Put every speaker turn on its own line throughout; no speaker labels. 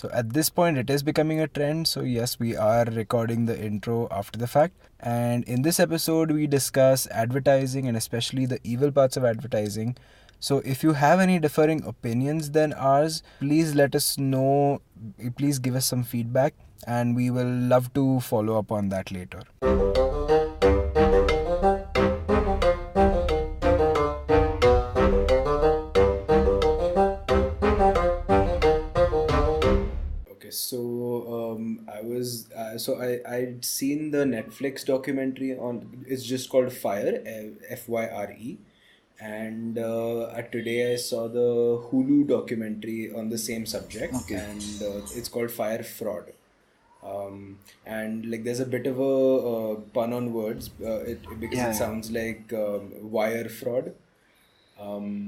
So at this point, it is becoming a trend. So yes, we are recording the intro after the fact. And in this episode, we discuss advertising and especially the evil parts of advertising. So if you have any differing opinions than ours, please let us know. Please give us some feedback, and we will love to follow up on that later. Okay, so I'd seen the Netflix documentary on. It's just called Fire, Fyre, and today I saw the Hulu documentary on the same subject,
Okay.
and it's called Fire Fraud. And like there's a bit of a pun on words, because
Yeah,
it
yeah.
sounds like wire fraud.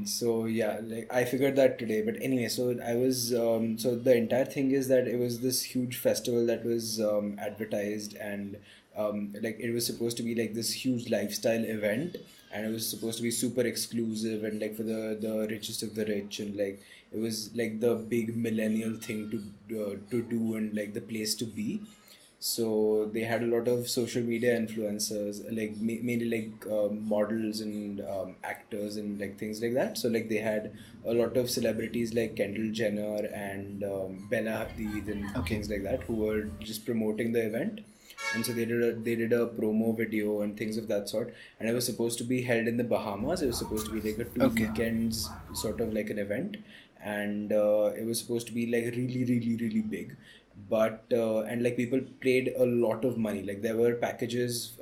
So yeah, like I figured that today. But anyway, so I was so the entire thing is that it was this huge festival that was advertised, and like it was supposed to be like this huge lifestyle event, and it was supposed to be super exclusive and like for the richest of the rich, and like it was like the big millennial thing to do and like the place to be. So they had a lot of social media influencers, like mainly like models and actors and like things like that. So like they had a lot of celebrities like Kendall Jenner and Bella Hadid and
Okay.
things like that who were just promoting the event. And so they did a promo video and things of that sort. And it was supposed to be held in the Bahamas. It was supposed to be like a two
Okay.
weekends sort of like an event, and it was supposed to be like really really really big, but and like people paid a lot of money. Like there were packages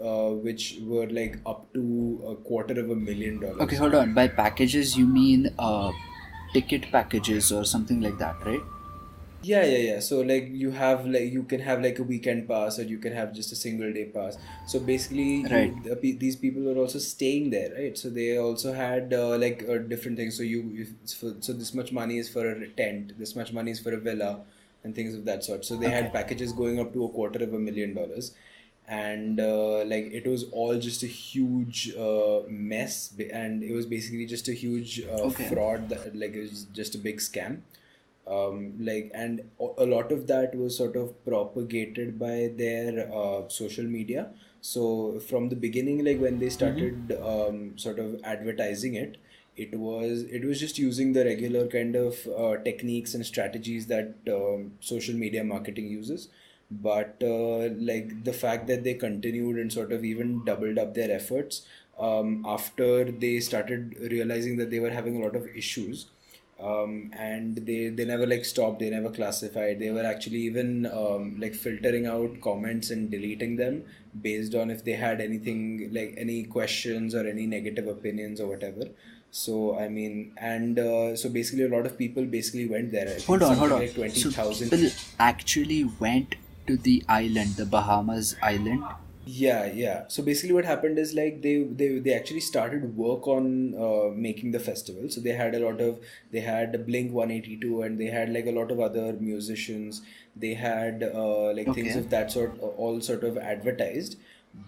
which were like up to $250,000.
Okay, hold on. By packages, you mean ticket packages or something like that, right?
Yeah. So like you can have like a weekend pass, or you can have just a single day pass. So basically,
Right.
these people were also staying there, right? So they also had like different things. So so this much money is for a tent, this much money is for a villa, and things of that sort. So they
Okay.
had packages going up to $250,000, and like it was all just a huge mess, and it was basically just a huge
Okay.
fraud. That, like it was just a big scam. Like and a lot of that was sort of propagated by their social media. So from the beginning, like when they
Mm-hmm.
started sort of advertising it, it was just using the regular kind of techniques and strategies that social media marketing uses. But like the fact that they continued and sort of even doubled up their efforts after they started realizing that they were having a lot of issues, and they never like stopped, they never classified, they were actually even like filtering out comments and deleting them based on if they had anything like any questions or any negative opinions or whatever. So I mean, and so basically a lot of people basically went there. I think
Hold
something
on.
like
So
20,000.
people actually went to the island, the Bahamas island.
Yeah. So basically, what happened is like they actually started work on making the festival. So they had Blink 182, and they had like a lot of other musicians. They had like things
Okay.
of that sort, all sort of advertised.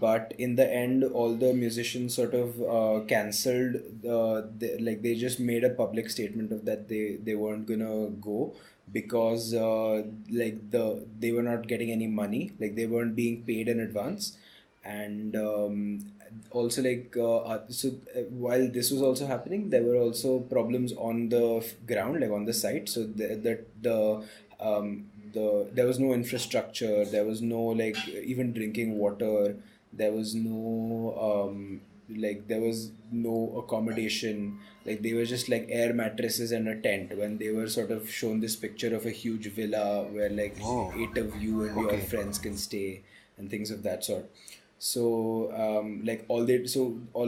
But in the end, all the musicians sort of cancelled. Like they just made a public statement of that they weren't gonna go because like they were not getting any money. Like they weren't being paid in advance, and also like while this was also happening, there were also problems on the ground, like on the site. So there was no infrastructure, there was no like even drinking water, there was no like there was no accommodation. Like they were just like air mattresses and a tent when they were sort of shown this picture of a huge villa where like
Whoa.
8 of you and your
Okay.
friends can stay and things of that sort. So like all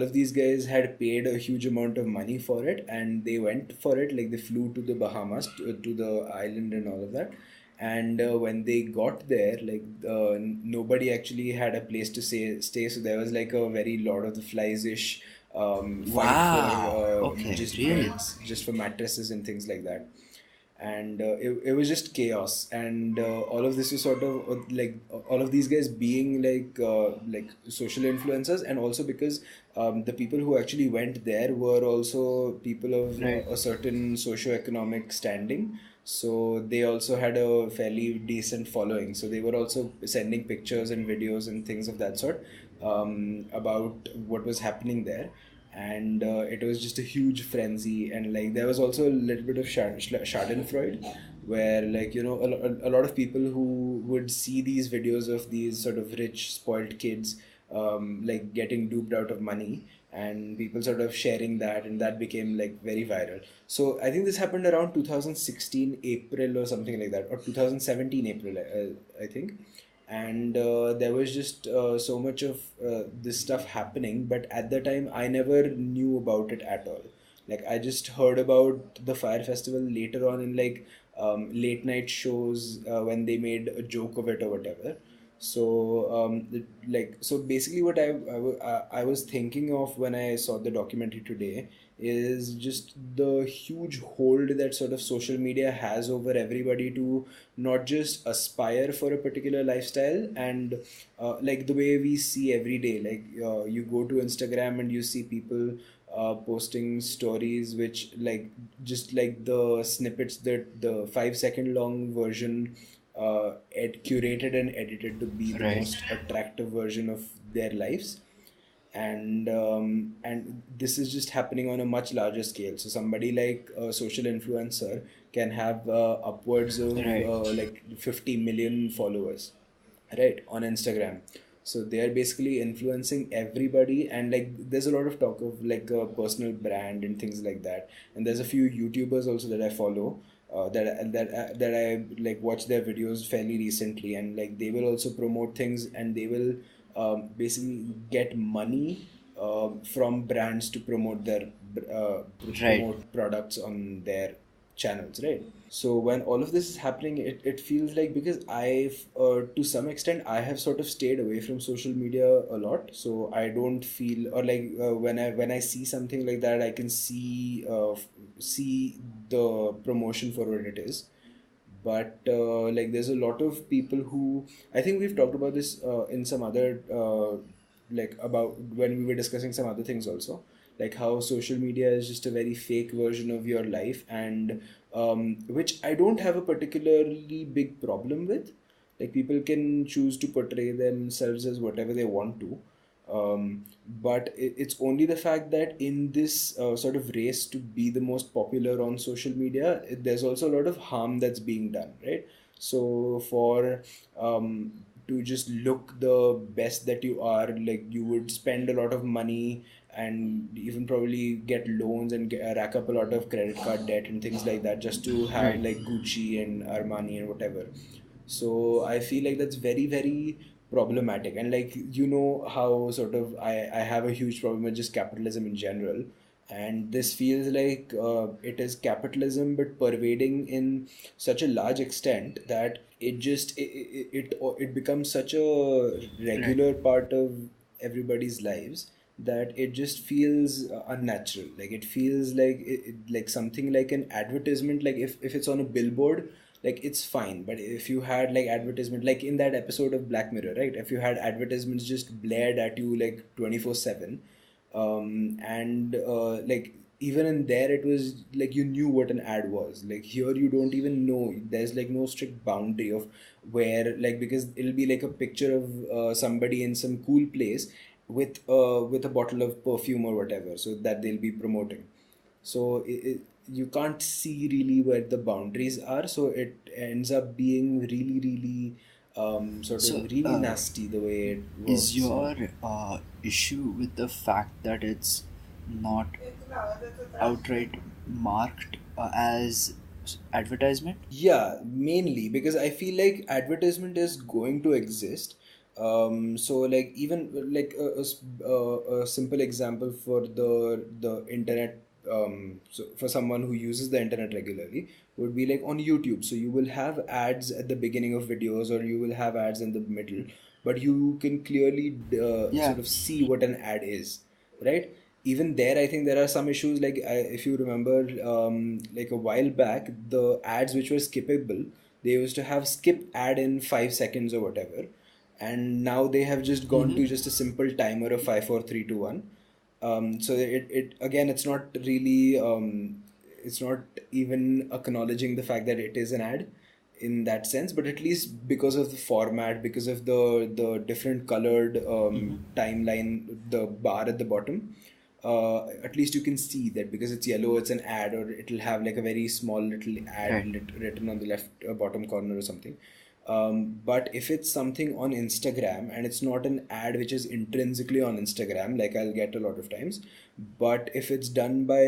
of these guys had paid a huge amount of money for it, and they went for it. Like they flew to the Bahamas, to the island and all of that. And when they got there, like nobody actually had a place to stay. So there was like a very Lord of the Flies ish fight for
Wow. Okay.
just
Really?
beds, just for mattresses and things like that. And it was just chaos, and all of this was sort of like all of these guys being like social influencers, and also because the people who actually went there were also people of
Right.
a certain socio-economic standing. So they also had a fairly decent following. So they were also sending pictures and videos and things of that sort, about what was happening there. And it was just a huge frenzy. And like there was also a little bit of Schadenfreude, where like a lot of people who would see these videos of these sort of rich spoiled kids, like getting duped out of money, and people sort of sharing that, and that became like very viral. So I think this happened around 2016 April or something like that, or 2017 April, I think. And there was just so much of this stuff happening, but at the time I never knew about it at all. Like I just heard about the Fire Festival later on in like late night shows, when they made a joke of it or whatever. So so basically what I was thinking of when I saw the documentary today is just the huge hold that sort of social media has over everybody to not just aspire for a particular lifestyle. And like the way we see every day, like you go to Instagram and you see people posting stories which like just like the snippets, that the 5 second long version, curated and edited to be the
Right.
most attractive version of their lives. And this is just happening on a much larger scale. So somebody like a social influencer can have upwards of
Right.
like 50 million followers, right, on Instagram. So they are basically influencing everybody. And like there's a lot of talk of like a personal brand and things like that. And there's a few YouTubers also that I follow, that I like watch their videos fairly recently. And like they will also promote things, and they will basically get money from brands to promote their
Right.
promote products on their channels, right? So when all of this is happening, it feels like, because I've to some extent I have sort of stayed away from social media a lot. So I don't feel, or like when I see something like that, I can see the promotion for what it is. But like there's a lot of people who, I think we've talked about this in some other like about when we were discussing some other things also, like how social media is just a very fake version of your life. And which I don't have a particularly big problem with. Like people can choose to portray themselves as whatever they want to. But it's only the fact that in this sort of race to be the most popular on social media, there's also a lot of harm that's being done, right? So for to just look the best that you are, like you would spend a lot of money, and even probably get loans and rack up a lot of credit card debt and things like that, just to have
Right.
like Gucci and Armani and whatever. So I feel like that's very, very problematic. And like how sort of I have a huge problem with just capitalism in general. And this feels like it is capitalism but pervading in such a large extent that it becomes such a
Right.
regular part of everybody's lives, that it just feels unnatural. Like it feels like like something like an advertisement. Like if it's on a billboard, like it's fine. But if you had like advertisement, like in that episode of Black Mirror, right, if you had advertisements just blared at you like 24/7, and like even in there it was like you knew what an ad was. Like here you don't even know. There's like no strict boundary of where, like, because it'll be like a picture of somebody in some cool place with a bottle of perfume or whatever, so that they'll be promoting. So you can't see really where the boundaries are. So it ends up being really, really sort of
So,
really nasty the way it
is
works.
your issue with the fact that it's not outright marked as advertisement?
Yeah, mainly because I feel like advertisement is going to exist. So like even like a simple example for the internet. So for someone who uses the internet regularly, would be like on YouTube. So you will have ads at the beginning of videos, or you will have ads in the middle, but you can clearly
Yeah.
sort of see what an ad is, right? Even there I think there are some issues. Like if you remember, like a while back, the ads which were skippable, they used to have skip ad in 5 seconds or whatever. And now they have just gone
Mm-hmm.
to just a simple timer of 5 4 3 2 1. So it again, it's not really it's not even acknowledging the fact that it is an ad in that sense, but at least because of the format, because of the different colored timeline, the bar at the bottom, at least you can see that because it's yellow, it's an ad, or it'll have like a very small little ad
Right.
written on the left bottom corner or something. But if it's something on Instagram and it's not an ad which is intrinsically on Instagram, like I'll get a lot of times, but if it's done by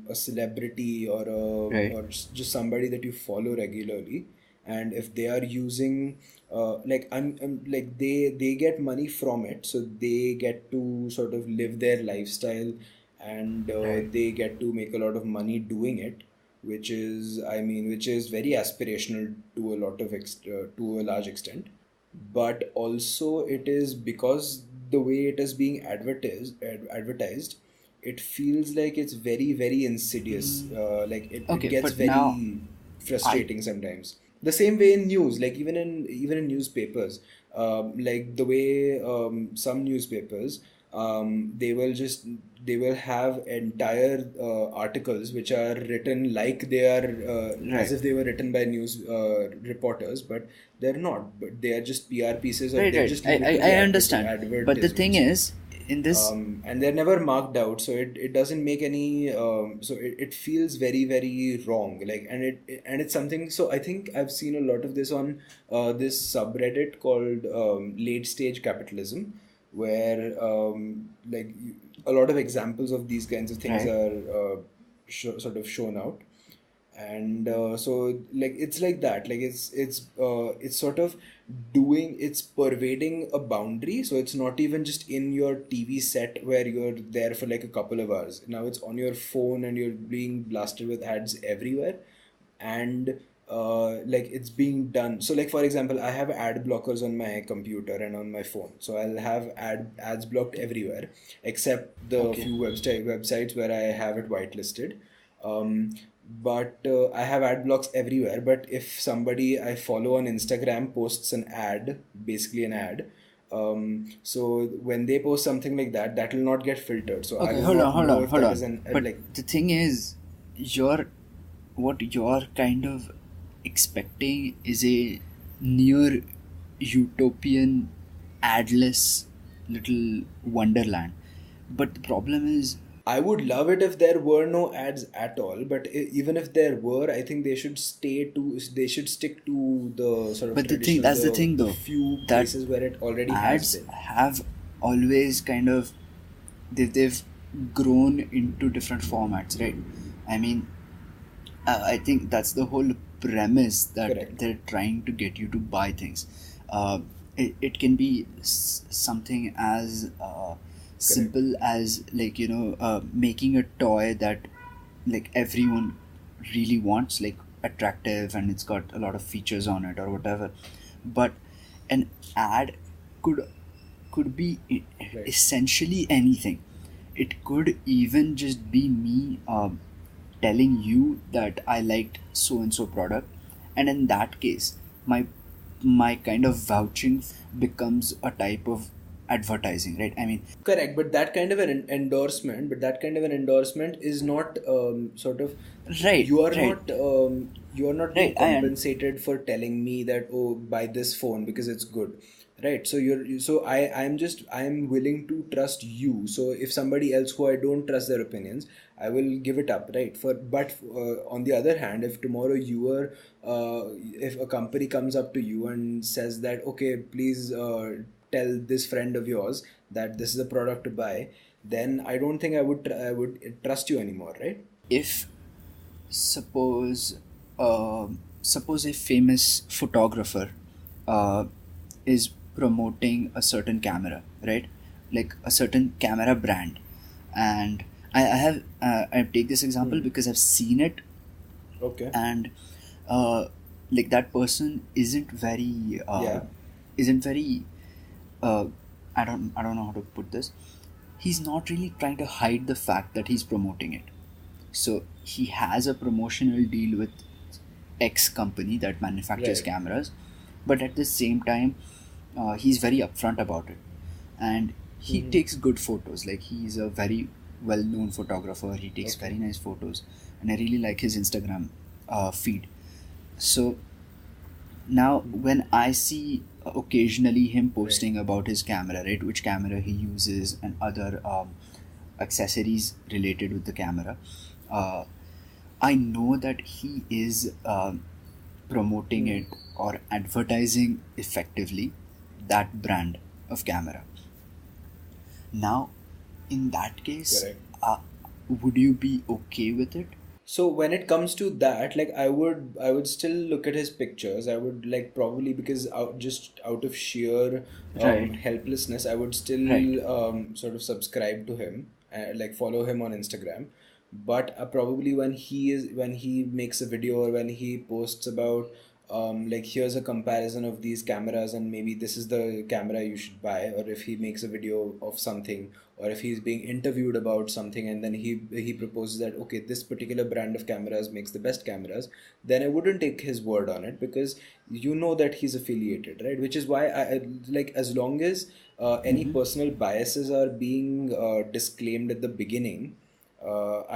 a celebrity or
Right.
just somebody that you follow regularly, and if they are using like I'm like they get money from it, so they get to sort of live their lifestyle, and
Right.
they get to make a lot of money doing it, which is, I mean, which is very aspirational to a lot of to a large extent. But also it is because the way it is being advertised, it feels like it's very, very insidious. Like it
Okay,
gets
but now
very
I
frustrating sometimes. The same way in news, like even in newspapers, like the way some newspapers, they will have entire articles which are written like they are as
right.
if they were written by news reporters, but they're not. But they are just PR pieces, or
Right,
they're
right.
just
I
literally
understand. But the thing
advertisements.
is, in this,
And they're never marked out, so it doesn't make any so it feels very, very wrong, like, and it's something. So I think I've seen a lot of this on this subreddit called late stage capitalism, where a lot of examples of these kinds of things
right?
are sort of shown out. And so like it's like that, like it's sort of doing, it's pervading a boundary, so it's not even just in your TV set where you're there for like a couple of hours. Now it's on your phone and you're being blasted with ads everywhere. And like it's being done, so like for example, I have ad blockers on my computer and on my phone, so I'll have ads blocked everywhere except the
Okay.
few websites where I have it whitelisted. But I have ad blocks everywhere. But if somebody I follow on Instagram posts an ad, basically an ad, so when they post something like that, that will not get filtered. So I
Okay,
will
hold on,
not
hold
know
on,
if
hold
that is
on.
an
But
like.
the thing is, you're what you're kind of expecting is a near utopian, adless little wonderland. But the problem is,
I would love it if there were no ads at all, but even if there were, I think they should stick to the sort of
but the thing
traditional,
that's the thing
the
though,
few
that
places where it already has
ads
been.
have always kind of they've grown into different formats, right? I mean, I think that's the whole premise that
Correct.
they're trying to get you to buy things. It can be something as
Correct.
simple as like making a toy that like everyone really wants, like attractive and it's got a lot of features on it or whatever. But an ad could be
Right.
essentially anything. It could even just be me telling you that I liked so and so product, and in that case, my kind of vouching becomes a type of advertising, right? I mean,
Correct, but that kind of an endorsement, is not sort of,
right, right,
you are not being
right.
compensated for telling me that, oh, buy this phone because it's good, right? So I'm willing to trust you. So if somebody else who I don't trust their opinions, I will give it up, right? But on the other hand, if tomorrow if a company comes up to you and says that, okay, please tell this friend of yours that this is a product to buy, then I don't think I would trust you anymore, right?
If suppose suppose a famous photographer uh, is promoting a certain camera, right? Like a certain camera brand, and I take this example
Hmm.
because I've seen it.
Okay.
And uh, like that person
Yeah.
isn't very uh, I don't know how to put this. He's not really trying to hide the fact that he's promoting it. So he has a promotional deal with X company that manufactures
Right.
cameras, but at the same time, he's very upfront about it, and he
Hmm.
takes good photos. Like he's a very well-known photographer. He takes
Okay.
very nice photos, and I really like his Instagram feed. So now when I see occasionally him
Right.
posting about his camera, right, which camera he uses and other accessories related with the camera, uh, I know that he is promoting
Hmm.
it or advertising effectively that brand of camera. Now, in that case,
Correct.
would you be okay with it?
So when it comes to that, like I would still look at his pictures. I would like probably because just out of sheer
Right,
helplessness, I would
right.
still sort of subscribe to him, like follow him on Instagram. But probably when he makes a video or when he posts about like here's a comparison of these cameras and maybe this is the camera you should buy, or if he makes a video of something, or if he's being interviewed about something and then he proposes that okay, this particular brand of cameras makes the best cameras, then I wouldn't take his word on it, because you know that he's affiliated, right? Which is why I like, as long as any
Mm-hmm.
personal biases are being disclaimed at the beginning,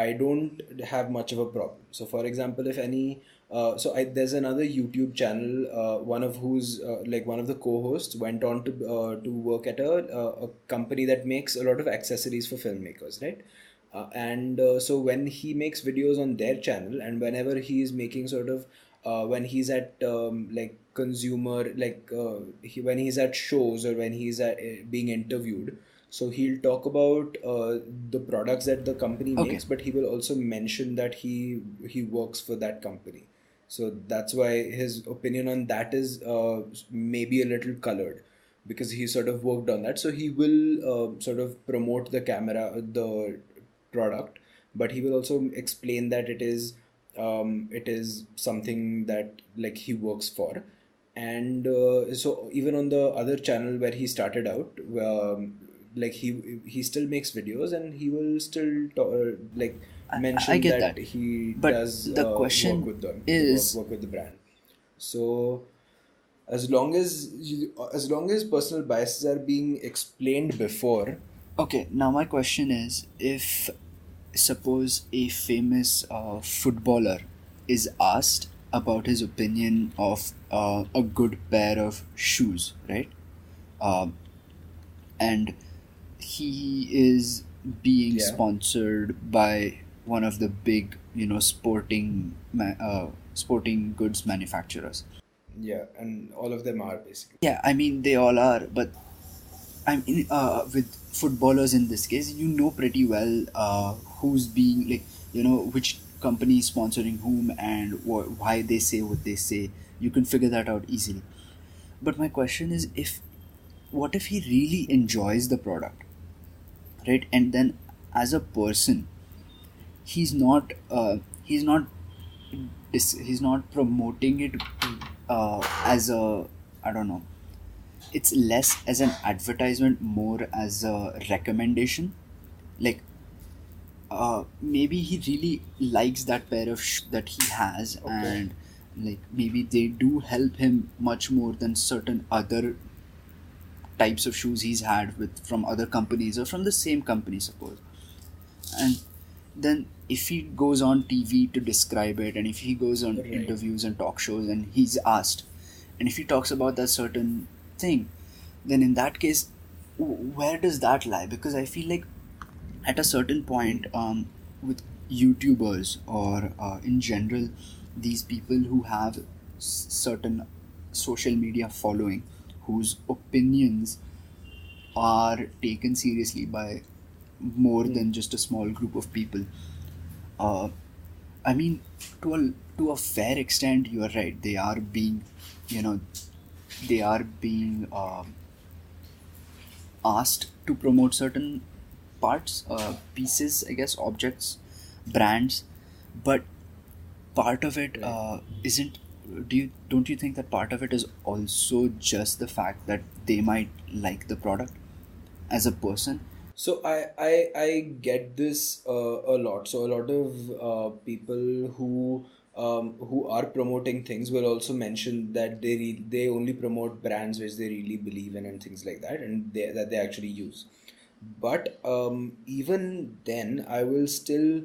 I don't have much of a problem. So, for example, if any, there's another YouTube channel, one of whose like one of the co-hosts went on to work at a company that makes a lot of accessories for filmmakers, right? And so when he makes videos on their channel, and whenever he is making sort of when he's at like consumer like when he's at shows or when he's at being interviewed, so he'll talk about the products that the company
Okay.
makes, but he will also mention that he works for that company. So that's why his opinion on that is maybe a little colored, because he sort of worked on that. So he will sort of promote the product, but he will also explain that it is something that like he works for. And so even on the other channel where he started out, like he still makes videos and he will still like
I
mention
get
that
that.
he
But
does
the
work
question
with them,
is
work with the brand. So as long as personal biases are being explained before.
okay, now my question is, if suppose a famous footballer is asked about his opinion of a good pair of shoes, right? Um, and he is being
Yeah.
sponsored by one of the big, sporting goods manufacturers.
Yeah, and all of them are basically.
Yeah, I mean they all are, but I mean, with footballers in this case, you know pretty well who's being like, which company is sponsoring whom and why they say what they say. You can figure that out easily. But my question is, what if he really enjoys the product, right? And then, as a person, he's not he's not promoting it as a, I don't know. It's less as an advertisement, more as a recommendation. Like maybe he really likes that pair of shoes that he has,
Okay.
and like maybe they do help him much more than certain other types of shoes he's had with from other companies or from the same company, suppose. And then if he goes on TV to describe it, and if he goes on
Right.
interviews and talk shows and he's asked, and if he talks about that certain thing, then in that case, where does that lie? Because I feel like at a certain point, with YouTubers or in general, these people who have certain social media following, whose opinions are taken seriously by more
Hmm.
than just a small group of people. uh, I mean, to a fair extent, you are right. They are being, you know, they are being asked to promote certain parts, pieces, I guess, objects, brands, but part of it
Right.
isn't. Don't you think that part of it is also just the fact that they might like the product as a person?
So I get this a lot. So a lot of people who are promoting things will also mention that they only promote brands which they really believe in and things like that, and that they actually use. But even then, I will still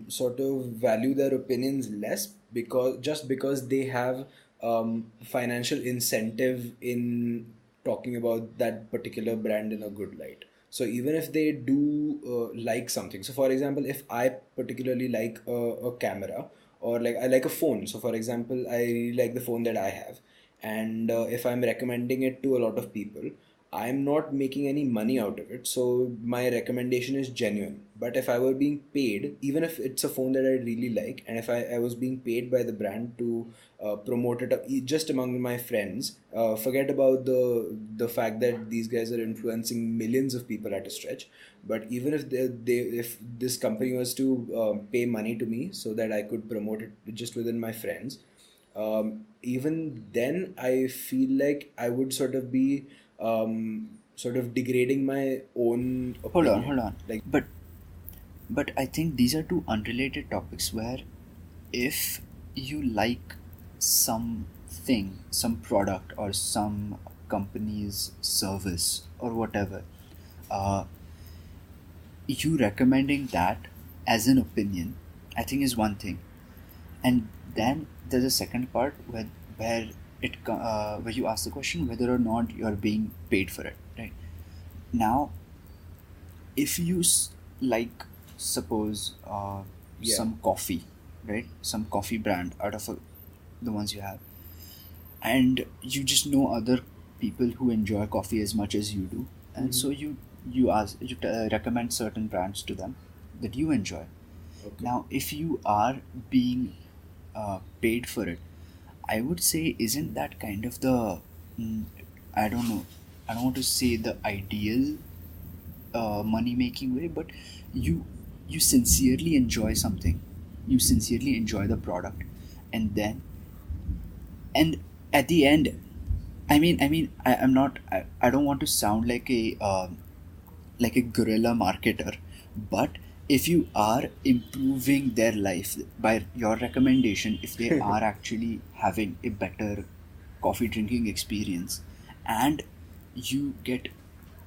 sort of value their opinions less, because just because they have financial incentive in talking about that particular brand in a good light. So even if they do like something, so for example, if I particularly like a camera, or like I like a phone, so for example, I really like the phone that I have, and if I'm recommending it to a lot of people, I'm not making any money out of it, so my recommendation is genuine. But if I were being paid, even if it's a phone that I really like, and if I was being paid by the brand to promote it just among my friends, forget about the fact that these guys are influencing millions of people at a stretch. But even if if this company was to pay money to me so that I could promote it just within my friends, even then I feel like I would sort of be sort of degrading my own
Hold on,
opinion.
hold on.
Like,
But I think these are two unrelated topics where if you like something, some product or some company's service or whatever, uh, you recommending that as an opinion, I think is one thing. And then there's a second part where where you ask the question whether or not you're being paid for it, right? Now, if you like, suppose
yeah.
some coffee, right, some coffee brand out of the ones you have, and you just know other people who enjoy coffee as much as you do, and
Hmm.
so you recommend certain brands to them that you enjoy.
Okay.
Now if you are being paid for it, I would say, isn't that kind of the, mm, I don't know, I don't want to say the ideal money making way, but you you sincerely enjoy something, you sincerely enjoy the product, and then, and at the end, I'm not, I don't want to sound like a guerrilla marketer, but if you are improving their life by your recommendation, if they are actually having a better coffee drinking experience and you get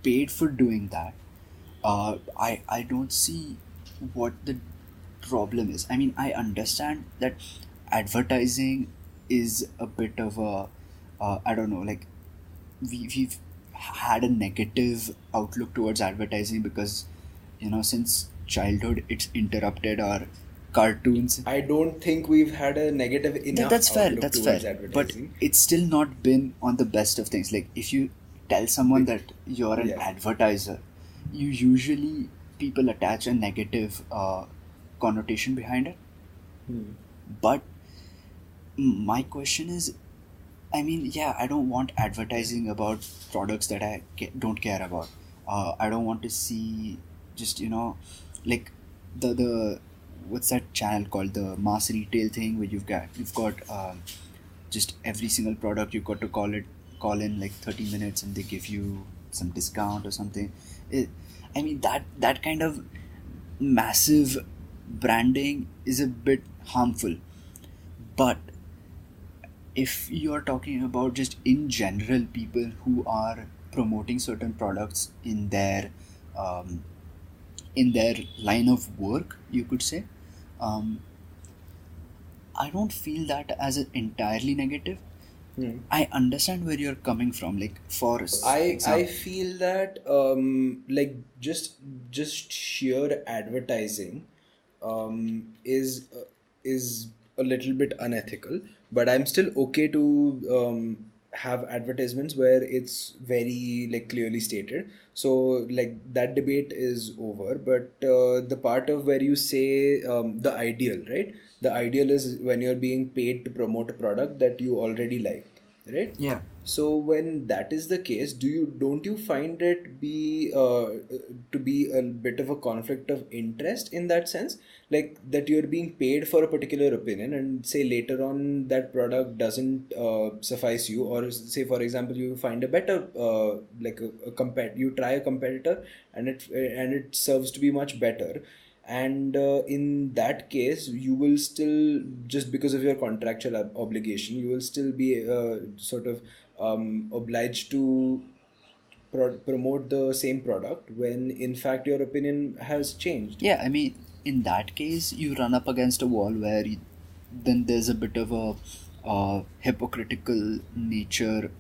paid for doing that, I don't see what the problem is. I mean, I understand that advertising is a bit of a, I don't know, like we've had a negative outlook towards advertising because, since childhood it's interrupted our cartoons.
I don't think we've had a negative enough
That's fair,
outlook
that's fair,
towards
but
advertising.
it's still not been on the best of things. Like if you tell someone
Be-
that you're an
yeah.
advertiser, you usually, people attach a negative connotation behind it.
Hmm.
But my question is, I mean, yeah, I don't want advertising about products that I don't care about. I don't want to see just, like the what's that channel called, the mass retail thing, where you've got just every single product you've got to call in like 30 minutes and they give you some discount or something. it, I mean, that kind of massive branding is a bit harmful. But if you're talking about just in general people who are promoting certain products um, in their line of work, you could say, um, I don't feel that as an entirely negative.
Hmm.
I understand where you're coming from, like for
I
example.
feel that like just sheer advertising is a little bit unethical, but I'm still okay to have advertisements where it's very like clearly stated. So like that debate is over. But the part of where you say the ideal, right? The ideal is when you're being paid to promote a product that you already like, right?
Yeah.
So when that is the case, don't you find it be to be a bit of a conflict of interest in that sense, like that you're being paid for a particular opinion, and say later on that product doesn't suffice you, or say for example you find a better like you try a competitor and it serves to be much better, and in that case you will still, just because of your contractual obligation, you will still be sort of obliged to promote the same product when in fact your opinion has changed.
Yeah, I mean, in that case, you run up against a wall where then there's a bit of a hypocritical nature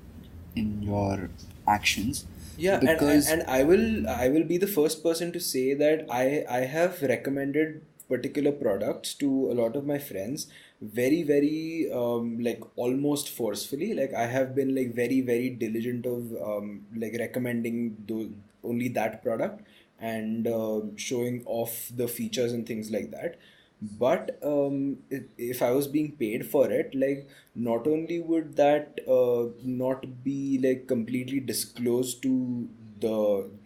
in your actions
Yeah,
because
and I will be the first person to say that I have recommended particular products to a lot of my friends very very like almost forcefully. Like I have been like very very diligent of like recommending only that product and showing off the features and things like that. But if I was being paid for it, like not only would that not be like completely disclosed to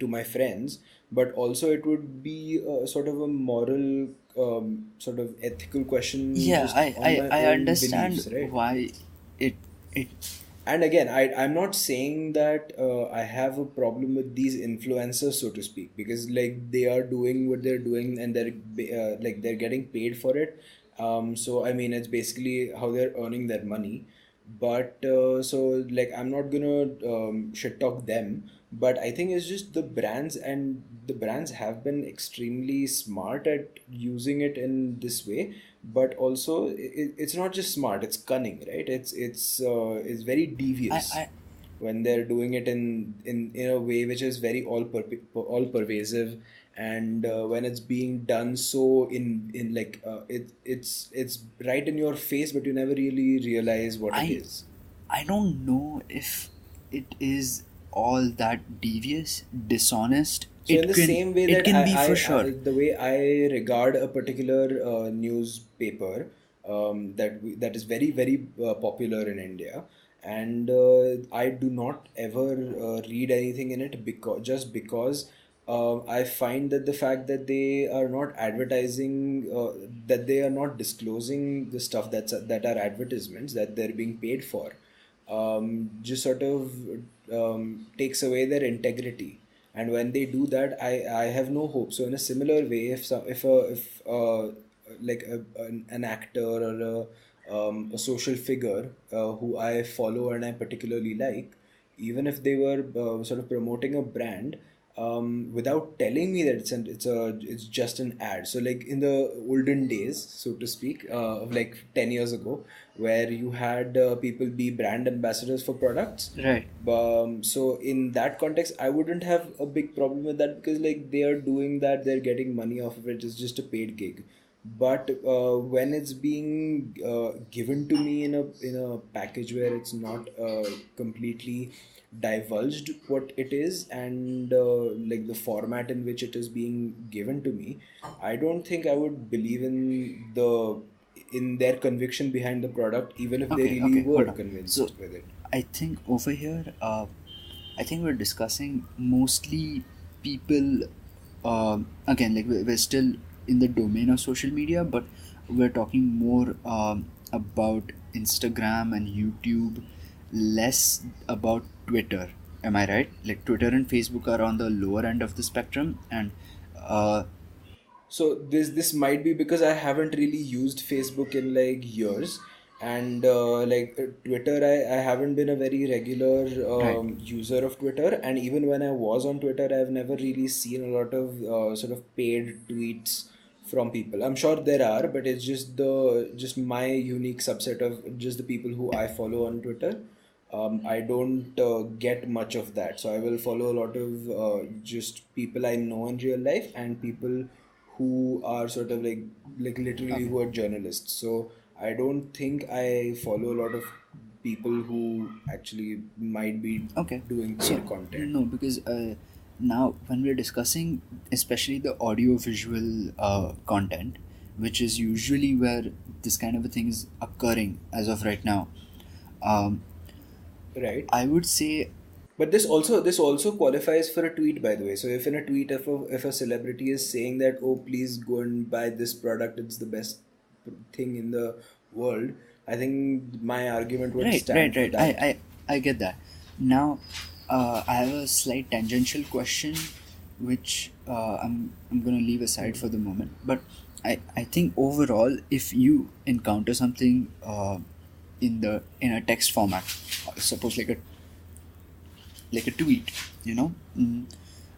my friends, but also it would be sort of a moral sort of ethical question
yeah,
just
I,
on
I
my
I
own
understand
beliefs, right?
why it
And again, I'm not saying that I have a problem with these influencers, so to speak, because like they are doing what they're doing and like they're getting paid for it. So I mean, it's basically how they're earning their money. But so like I'm not gonna shit talk them, but I think it's just the brands, and the brands have been extremely smart at using it in this way. But also it's not just smart, it's cunning, right? It's very devious
I
when they're doing it in a way which is very all pervasive. And when it's being done so in like it's right in your face, but you never really realize what it
I
is.
I don't know if it is all that devious, dishonest.
So in the same way
It
that
can be for sure.
the way I regard a particular newspaper that is very very popular in India, and I do not ever read anything in it because I find that the fact that they are not advertising, that they are not disclosing the stuff that are advertisements that they're being paid for, just sort of takes away their integrity. And when they do that, I have no hope. So in a similar way, if like an actor or a social figure who I follow and I particularly like, even if they were sort of promoting a brand, without telling me that it's just an ad. So like in the olden days, so to speak, of like 10 years ago, where you had people be brand ambassadors for products.
Right.
So in that context, I wouldn't have a big problem with that, because like they are doing that, they're getting money off of it. It's just a paid gig. But when it's being given to me in a package where it's not completely divulged what it is, and like the format in which it is being given to me, I don't think I would believe in their conviction behind the product, even if they
Okay,
really
okay,
were
hold on. So
convinced with it.
I think over here, I think we're discussing mostly people. Again, like we're still in the domain of social media, but we're talking more about Instagram and YouTube, less about Twitter. Am I right? Like Twitter and Facebook are on the lower end of the spectrum, and uh,
So this might be because I haven't really used Facebook in like years, and Twitter, I haven't been a very regular
right.
user of Twitter, and even when I was on Twitter, I've never really seen a lot of sort of paid tweets from people. I'm sure there are, but it's just my unique subset of just the people who I follow on Twitter. I don't get much of that, so I will follow a lot of just people I know in real life and people who are sort of like literally
Okay.
who are journalists. So I don't think I follow a lot of people who actually might be
Okay,
doing
so
paid content.
no, because now when we're discussing, especially the audio visual content, which is usually where this kind of a thing is occurring as of right now, um,
Right.
I would say,
But this also qualifies for a tweet, by the way. So if in a tweet, if a celebrity is saying that, oh, please go and buy this product, it's the best thing in the world, I think my argument would
right, right,
stand for
right.
that.
I get that. Now, I have a slight tangential question, which I'm gonna leave aside for the moment. But I think overall, if you encounter something in a text format, suppose like a tweet, you know.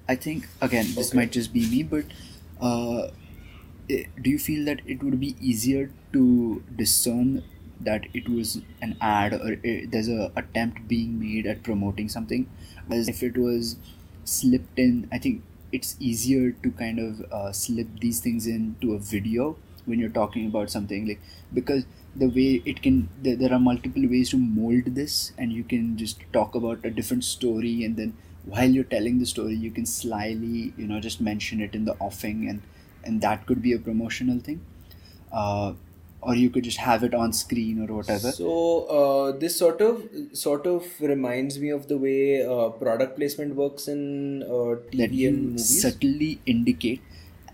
I think again this
Okay.
might just be me, but uh, do you feel that it would be easier to discern that it was an ad, or there's a attempt being made at promoting something, as if it was slipped in? I think it's easier to kind of slip these things into a video when you're talking about something, like, because the way it can, there are multiple ways to mold this, and you can just talk about a different story, and then while you're telling the story you can slyly, just mention it in the offing, and that could be a promotional thing, uh, or you could just have it on screen or whatever,
So this sort of reminds me of the way product placement works in
that
TV
you
and movies.
subtly indicate,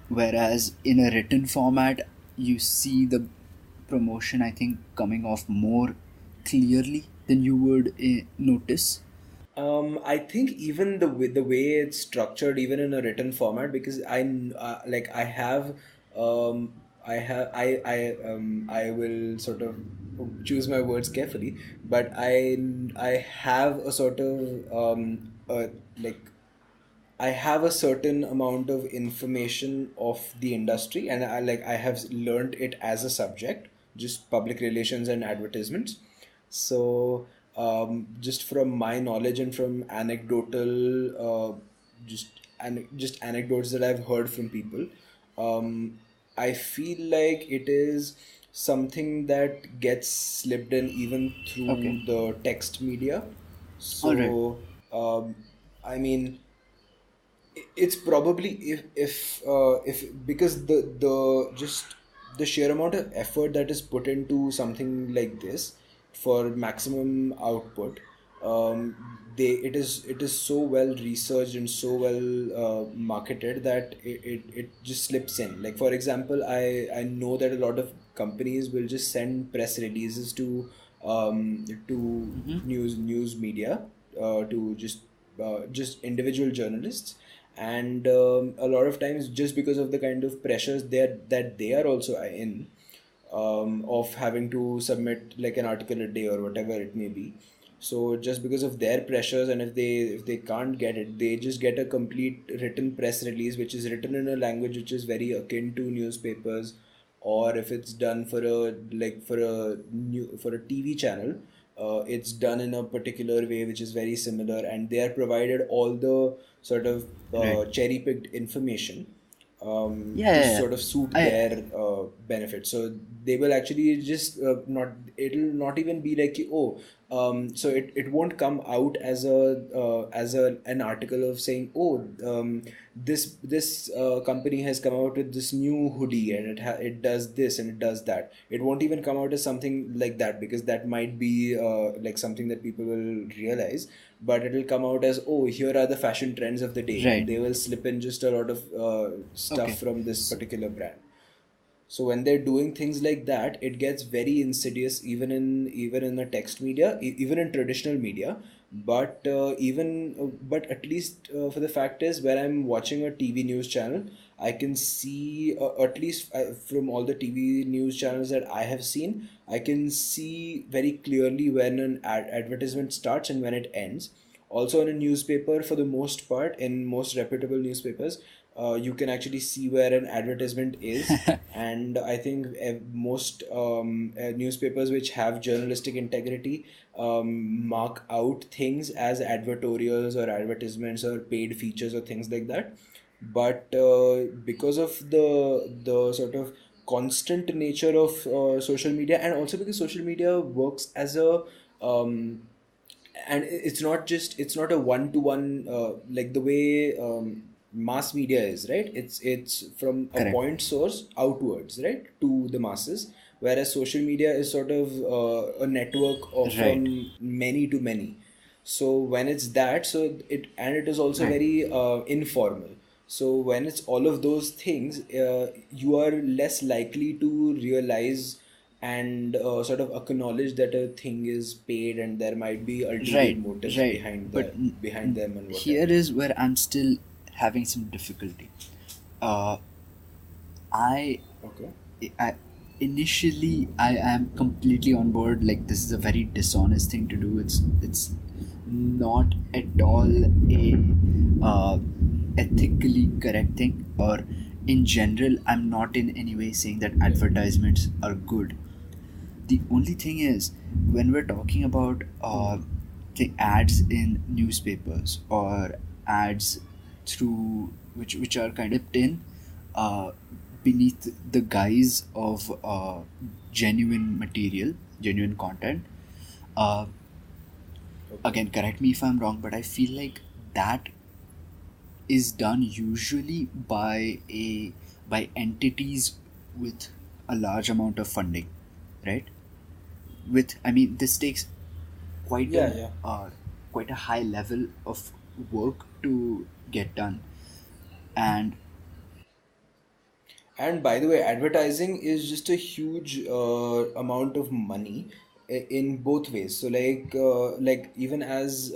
whereas in a written format you see the promotion, I think, coming off more clearly than you would notice.
I think even the way it's structured, even in a written format, because like I will sort of choose my words carefully, but I have a sort of like I have a certain amount of information of the industry, and I have learned it as a subject, just public relations and advertisements. So just from my knowledge and from just anecdotes that I've heard from people, I feel like it is something that gets slipped in even
Okay.
through the text media.
All right.
So I mean, it's probably if because the just the sheer amount of effort that is put into something like this for maximum output, it is so well researched and so well marketed that it just slips in. Like, for example, I know that a lot of companies will just send press releases to
Mm-hmm.
news media, to just individual journalists, and a lot of times, just because of the kind of pressures that they are also in, of having to submit like an article a day or whatever it may be. So just because of their pressures, and if they can't get it, they just get a complete written press release which is written in a language which is very akin to newspapers. Or if it's done for a TV channel, it's done in a particular way which is very similar, and they are provided all the sort of
Right.
cherry picked information
Yeah,
to
yeah, yeah.
sort of suit
I
their benefit. So they will actually just not it'll not even be like, oh, so it won't come out as an article of saying, oh, this company has come out with this new hoodie, and it does this and it does that. It won't even come out as something like that, because that might be like something that people will realize. But it'll come out as, oh, here are the fashion trends of the day, and
right.
they will slip in just a lot of stuff
Okay.
from this
S
particular brand. So when they're doing things like that, it gets very insidious, even in the text media, even in traditional media. But at least for the fact is, when I'm watching a TV news channel, I can see, at least from all the TV news channels that I have seen, I can see very clearly when an advertisement starts and when it ends. Also, in a newspaper, for the most part, in most reputable newspapers, you can actually see where an advertisement is. And I think most newspapers which have journalistic integrity mark out things as advertorials or advertisements or paid features or things like that. But because of the sort of constant nature of social media, and also because social media works as a um, and it's not a one-to-one, like the way mass media is, right? It's from a
Correct.
point source outwards, right, to the masses. Whereas social media is sort of a network of
Right.
from many to many. So when it's that, so it is also
Right.
very informal. So when it's all of those things, you are less likely to realize and sort of acknowledge that a thing is paid, and there might be ulterior
Right.
motives
Right.
behind
But
behind them and
here
whatever.
is where I'm still having some difficulty. Uh, I
Okay.
I initially I am completely on board. Like, this is a very dishonest thing to do. It's not at all a uh, ethically correct thing, or in general, I'm not in any way saying that advertisements are good. The only thing is, when we're talking about the ads in newspapers or ads through which are kind of in uh, beneath the guise of genuine material, genuine content. Uh,
Okay.
Again, correct me if I'm wrong, but I feel like that is done usually by entities with a large amount of funding, right? With I mean, this takes quite
Yeah,
an
yeah.
quite a high level of work to get done, and
And by the way, advertising is just a huge amount of money in both ways. So like even as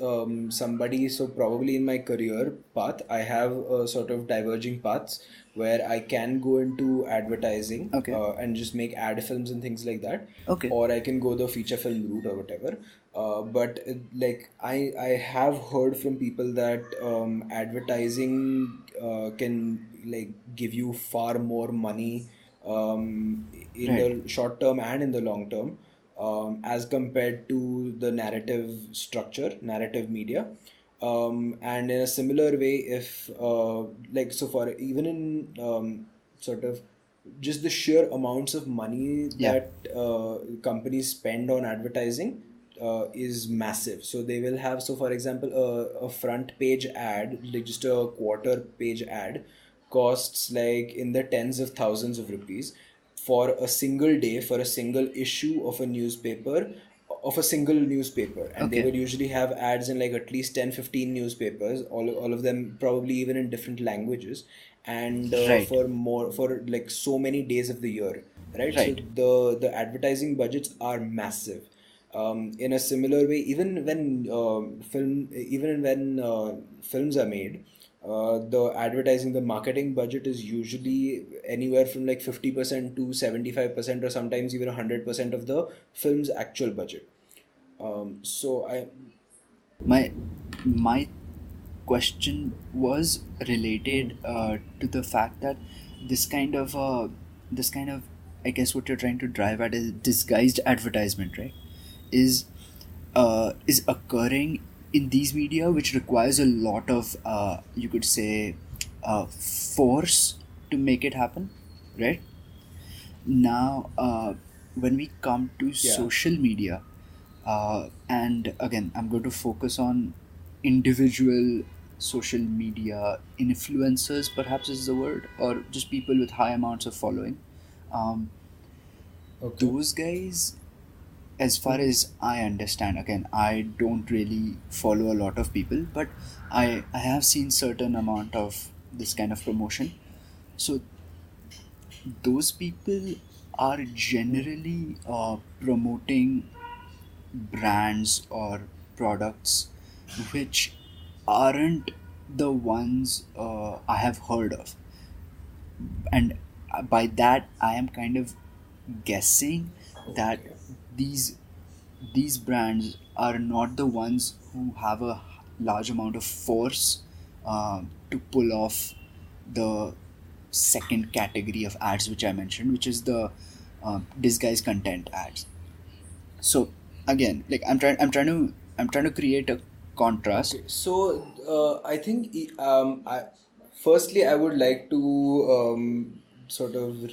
somebody, so probably in my career path, I have sort of diverging paths where I can go into advertising
okay,
and just make ad films and things like that,
okay,
or I can go the feature film route or whatever. But like I have heard from people that advertising can like give you far more money in
right,
the short term and in the long term, as compared to the narrative structure, narrative media. And in a similar way, if like so for even in sort of just the sheer amounts of money
yeah,
that companies spend on advertising is massive. So they will have, so for example, a front page ad, like just a quarter page ad, costs like in the tens of thousands of rupees for a single day, for a single issue of a newspaper, of a single newspaper. And they
okay,
will usually have ads in like at least 10, 15 newspapers, all of them probably even in different languages, and
right,
for more, for like so many days of the year, right? So
right,
the advertising budgets are massive. In a similar way, even when films are made, the advertising, the marketing budget is usually anywhere from like 50% to 75%, or sometimes even 100% of the film's actual budget. So I
my my question was related to the fact that this kind of this kind of, I guess what you're trying to drive at is disguised advertisement, right? Is occurring in these media, which requires a lot of you could say force to make it happen, right? Now, when we come to
Yeah.
social media, and again, I'm going to focus on individual social media influencers, perhaps is the word, or just people with high amounts of following. Um,
Okay.
those guys, as far as I understand, again, I don't really follow a lot of people, but I have seen certain amount of this kind of promotion. So those people are generally promoting brands or products which aren't the ones I have heard of, and by that I am kind of guessing that
Okay.
these these brands are not the ones who have a large amount of force to pull off the second category of ads which I mentioned, which is the disguised content ads. So again, like I'm trying to create a contrast.
Okay, so I think firstly I would like to sort of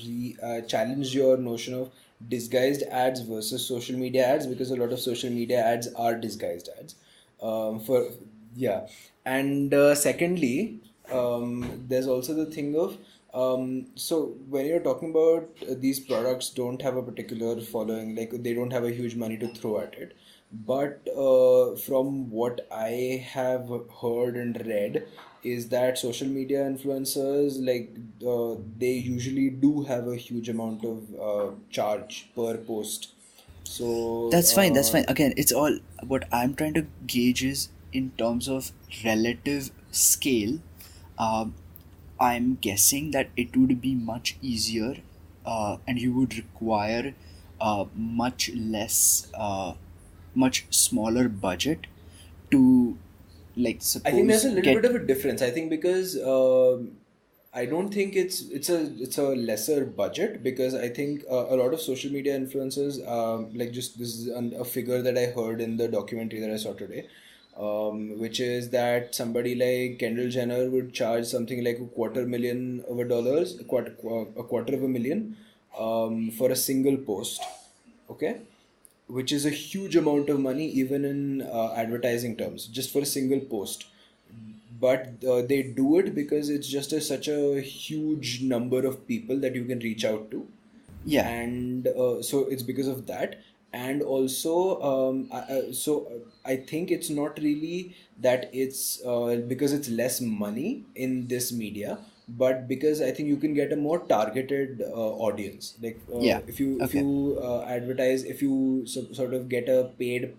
challenge your notion of disguised ads versus social media ads, because a lot of social media ads are disguised ads. For yeah, and secondly, there's also the thing of so when you're talking about these products don't have a particular following, like they don't have a huge money to throw at it, but from what I have heard and read is that social media influencers, like they usually do have a huge amount of charge per post. So
That's fine. That's fine. Again, it's all what I'm trying to gauge is in terms of relative scale. Um, I'm guessing that it would be much easier, and you would require much less, much smaller budget to, like,
I think there's
suppose
a little bit
get.
of a difference. I think because I don't think it's a lesser budget, because I think a lot of social media influencers, like, just this is a figure that I heard in the documentary that I saw today, which is that somebody like Kendall Jenner would charge something like $250,000 a quarter of a million, for a single post. Okay, which is a huge amount of money even in advertising terms, just for a single post. But they do it because it's just such a huge number of people that you can reach out to,
Yeah.
and so it's because of that. And also I think it's not really that it's because it's less money in this media, but because I think you can get a more targeted audience. Like,
Yeah.
if
Okay.
you advertise, if you sort of get a paid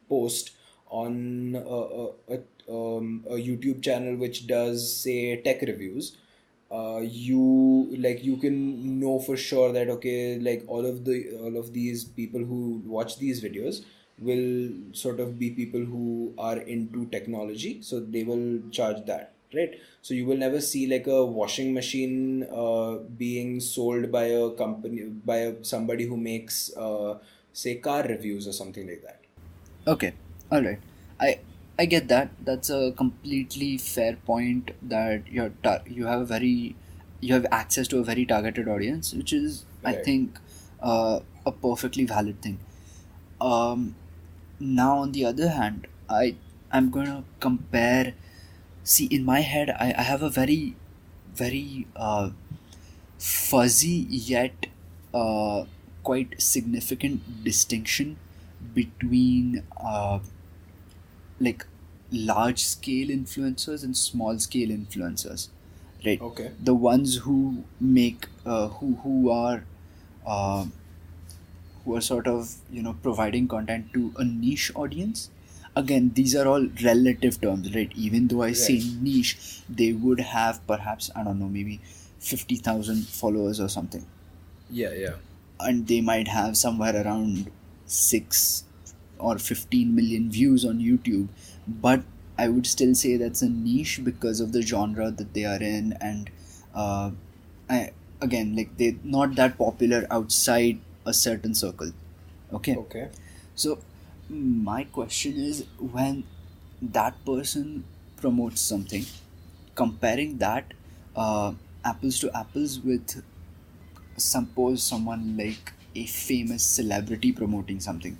post on a YouTube channel which does, say, tech reviews, you can know for sure that, okay, like, all of these people who watch these videos will sort of be people who are into technology, so they will charge that, right? So you will never see like a washing machine being sold by a company, by somebody who makes, say, car reviews or something like that.
Okay, all right. I I get that. That's a completely fair point. That you have a very, you have access to a very targeted audience, which is, I
Right.
think, a perfectly valid thing. Um, Now on the other hand, I'm gonna compare. See, in my head, I have a very fuzzy yet quite significant distinction between like large scale influencers and small scale influencers, right?
Okay.
The ones who make uh, who are sort of, providing content to a niche audience. Again, these are all relative terms, right? Even though I say
Right.
niche, they would have perhaps, I don't know, maybe 50,000 followers or something,
Yeah, yeah.
and they might have somewhere around 6 or 15 million views on YouTube. But I would still say that's a niche because of the genre that they are in. And uh, I, again, like, they're not that popular outside a certain circle. Okay.
Okay.
So my question is, when that person promotes something, comparing that apples to apples with, suppose, someone like a famous celebrity promoting something,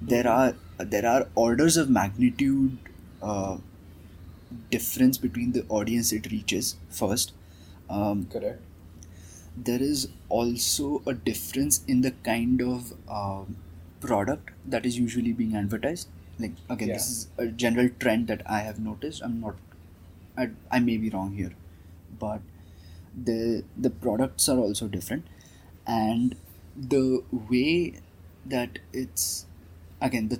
there
Mm-hmm.
are there are orders of magnitude uh, difference between the audience it reaches first. um,
Correct.
there is also a difference in the kind of product that is usually being advertised. Like, again,
Yeah.
this is a general trend that I have noticed. I may be wrong here, but the products are also different. And the way that it's, again,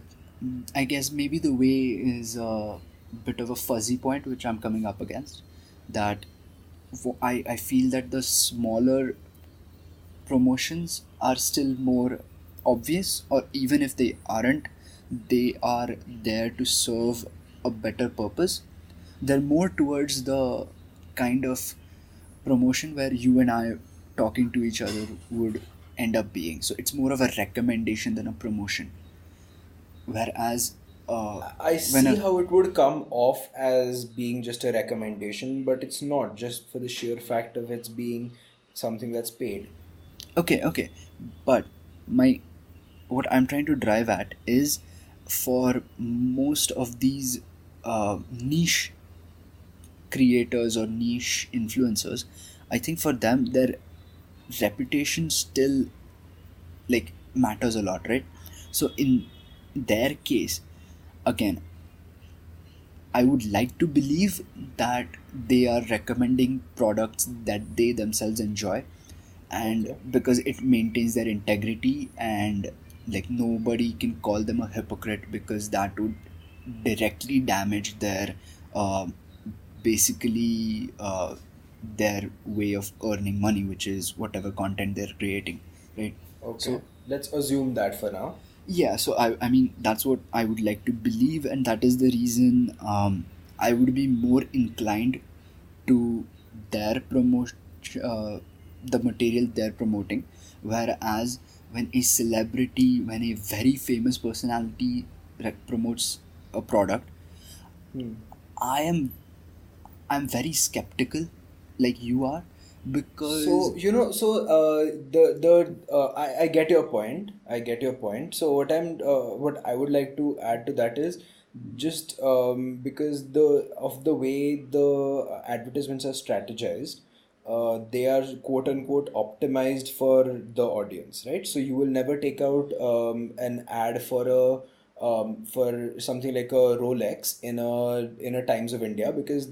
I guess maybe the way is a bit of a fuzzy point which I'm coming up against. That I feel that the smaller promotions are still more obvious, or even if they aren't, they are there to serve a better purpose. They're more towards the kind of promotion where you and I talking to each other would end up being. So it's more of a recommendation than a promotion. Whereas uh,
I
when
see
a
how it would come off as being just a recommendation, but it's not, just for the sheer fact of its being something that's paid.
Okay, okay, but my what I'm trying to drive at is, for most of these niche creators or niche influencers, I think for them their reputation still, like, matters a lot, right? So in their case, again, I would like to believe that they are recommending products that they themselves enjoy, and
Okay.
because it maintains their integrity, and, like, nobody can call them a hypocrite because that would directly damage their uh, basically their way of earning money, which is whatever content they're creating, right?
Okay.
So
Let's assume that for now.
Yeah, so I mean that's what I would like to believe, and that is the reason I would be more inclined to their promotion, the material they're promoting. Whereas when a celebrity, when a very famous personality promotes a product,
Hmm.
I am I'm very skeptical, like you are, because
So I get your point. I get your point. So what I would like to add to that is just because the way the advertisements are strategized, they are quote unquote optimized for the audience, right? So you will never take out an ad for something like a Rolex in a Times of India, because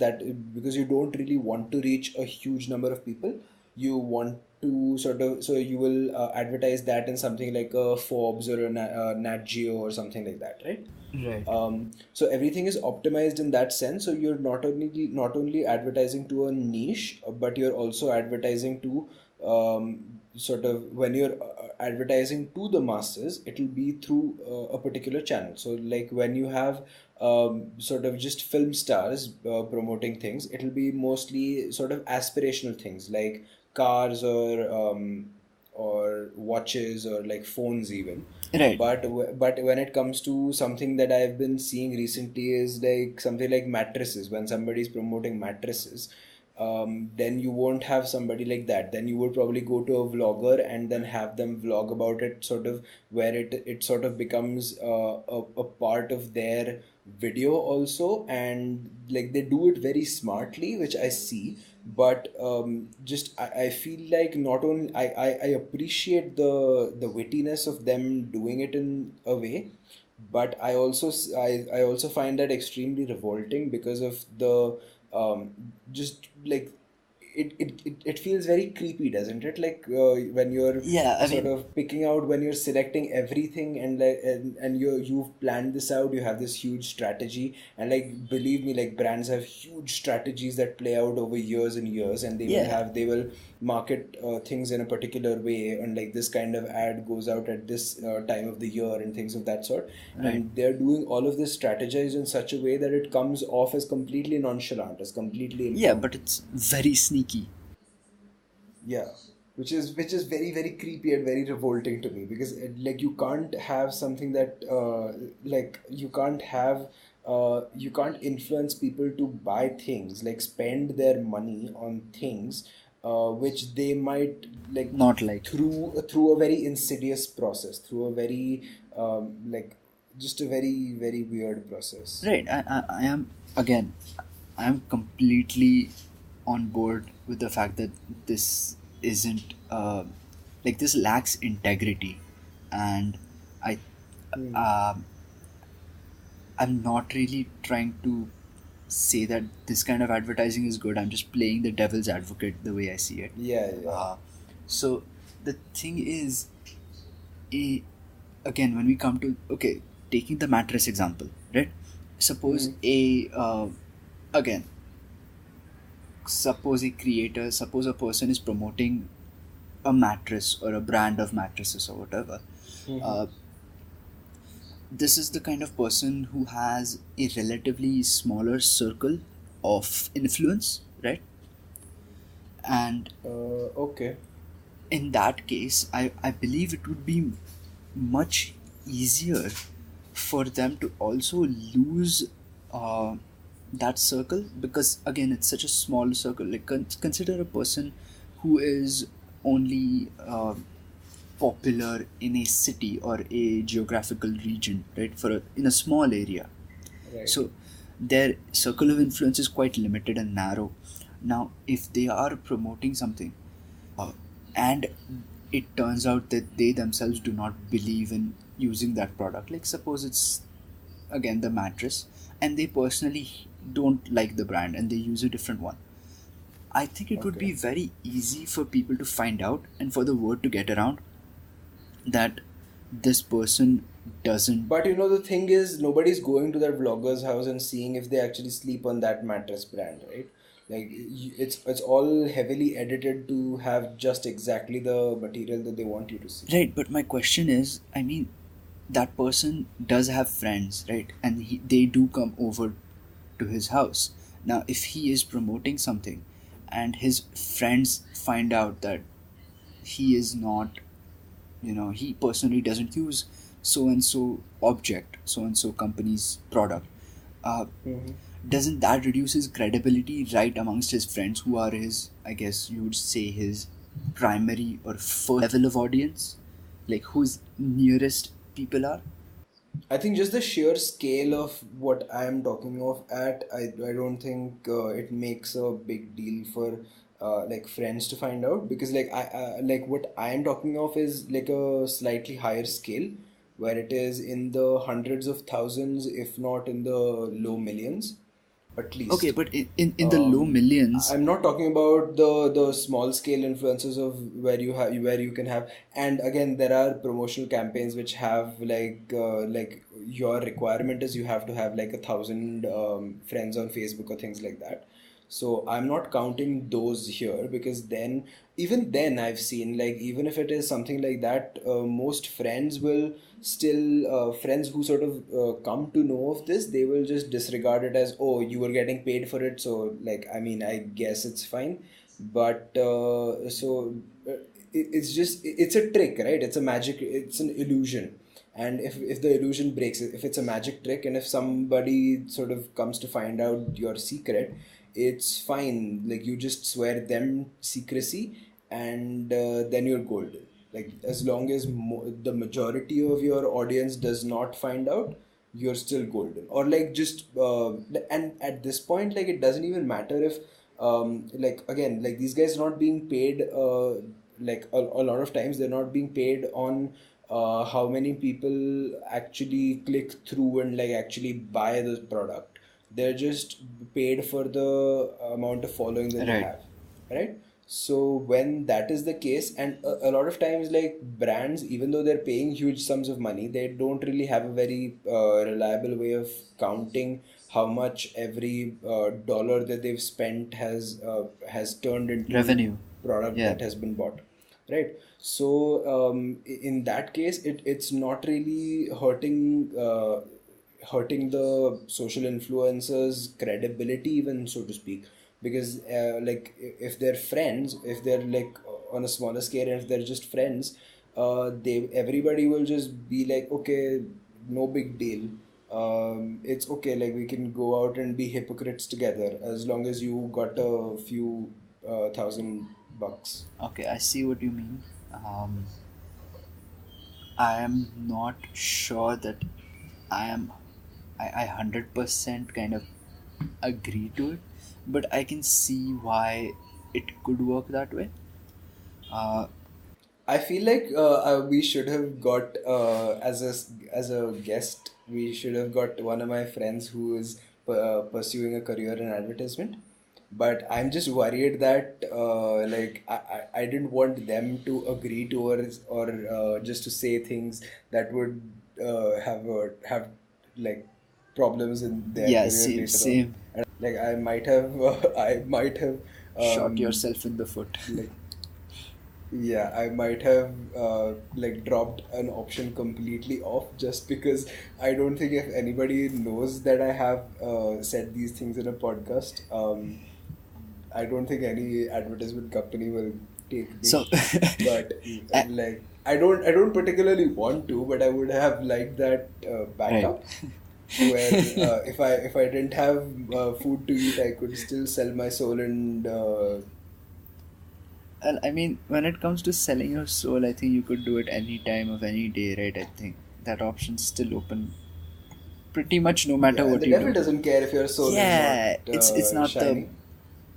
you don't really want to reach a huge number of people. You want to sort of, so you will advertise that in something like a Forbes or a Nat Geo or something like that, right?
right.
So everything is optimized in that sense. So you're not only advertising to a niche, but you're also advertising to sort of, when you're advertising to the masses, it'll be through a particular channel. So like when you have sort of just film stars promoting things, it'll be mostly sort of aspirational things like cars or watches or like phones even.
Right.
But when it comes to something that I've been seeing recently is like something like mattresses. When somebody's promoting mattresses, then you won't have somebody like that. Then you would probably go to a vlogger and then have them vlog about it, sort of, where it sort of becomes a part of their video also, and like they do it very smartly, which I see. But I feel like not only I appreciate the wittiness of them doing it in a way, but I also find that extremely revolting because of the just like it feels very creepy, doesn't it? Like when you're
Yeah, I
sort
mean,
of picking out, when you're selecting everything, and and you've planned this out, you have this huge strategy, and like believe me, like brands have huge strategies that play out over years and years, and
yeah,
they will market things in a particular way, and like this kind of ad goes out at this time of the year and things of that sort,
right.
and they're doing all of this strategized in such a way that it comes off as completely nonchalant, as completely
Yeah, but
impromptu.
it's very sneaky.
Yeah, which is very very creepy and very revolting to me, because like you can't have something that like you can't influence people to buy things, like spend their money on things which they might like
Not like.
through a very insidious process, through a very like just a very very weird process.
Right. I am, again, I am completely on board with the fact that this isn't like this lacks integrity, and I
Hmm.
um I'm not really trying to say that this kind of advertising is good. I'm just playing the devil's advocate the way I see it.
Yeah, yeah.
Uh, so the thing is, a, again, when we come to, okay, taking the mattress example, right? Suppose
Hmm.
again, suppose a creator, suppose a person is promoting a mattress or a brand of mattresses or whatever.
Hmm.
Uh, this is the kind of person who has a relatively smaller circle of influence, right? And
Okay.
in that case, I believe it would be much easier for them to also lose that circle, because again it's such a small circle. Like consider a person who is only popular in a city or a geographical region, right? In a small area,
Right.
so their circle of influence is quite limited and narrow. Now if they are promoting something, and it turns out that they themselves do not believe in using that product, like suppose it's again the mattress, and they personally don't like the brand and they use a different one, I think it would
Okay.
be very easy for people to find out and for the word to get around that this person doesn't.
But the thing is, nobody's going to that vlogger's house and seeing if they actually sleep on that mattress brand, right? Like it's all heavily edited to have just exactly the material that they want you to see.
Right, but my question is, I mean, that person does have friends, right? And they do come over to his house. Now, if he is promoting something and his friends find out that he is not, he personally doesn't use so and so object, so and so company's product, uh,
Mm-hmm.
doesn't that reduce his credibility right amongst his friends who are his, I guess you would say, his primary or first level of audience, like whose nearest people are?
I think just the sheer scale of what I am talking of I don't think it makes a big deal for like friends to find out, because like like what I am talking of is like a slightly higher scale where it is in the hundreds of thousands, if not in the low millions, at
Okay,
least.
but in the low millions.
I'm not talking about the small scale influences of where you can have, and again there are promotional campaigns which have like your requirement is you have to have like 1,000 friends on Facebook or things like that. So I'm not counting those here, because then even then I've seen, like, even if it is something like that, most friends will still friends who sort of come to know of this, they will just disregard it as, oh, you were getting paid for it, so like, I mean, I guess it's fine. But it's just it's a trick, right? It's a magic, it's an illusion. And if the illusion breaks, if it's a magic trick, and if somebody sort of comes to find out your secret, it's fine, like you just swear them secrecy, and then you're golden. Like, as long as the majority of your audience does not find out, you're still golden. Or like, just and at this point, like, it doesn't even matter if like, again, like, these guys not being paid, like a lot of times they're not being paid on how many people actually click through and like actually buy the product. They're just paid for the amount of following that they
Right.
have, right? So when that is the case, and a lot of times, like, brands, even though they're paying huge sums of money, they don't really have a very reliable way of counting how much every dollar that they've spent has turned into
Revenue.
product
Yeah.
that has been bought, right? So in that case, it's not really hurting the social influencers credibility, even, so to speak, because like, if they're friends, if they're like on a smaller scale, and if they're just friends, they everybody will just be like, okay, no big deal, it's okay, like, we can go out and be hypocrites together, as long as you got a few thousand bucks.
Okay, I see what you mean. um, I am not sure that I am I 100% kind of agree to it, but I can see why it could work that way. Uh,
I feel like we should have got as a guest. We should have got one of my friends who is pursuing a career in advertisement. But I'm just worried that like, I didn't want them to agree to, or just to say things that would have like problems in their
yeah,
career
same,
later on.
same.
Like, I might have I might have
Shot
um,
yourself in the foot.
like, yeah, I might have like dropped an option completely off, just because I don't think if anybody knows that I have said these things in a podcast, I don't think any advertisement company will take
So,
this. But
uh,
like, I don't particularly want to, but I would have liked that
right.
backup, where if I didn't have food to eat, I could still sell my soul and
Well, I mean, when it comes to selling your soul, I think you could do it any time of any day, right? I think that option's still open pretty much no matter
yeah, and
what
the
you
devil
do.
doesn't care if your soul is not
Yeah, it's not the
shiny.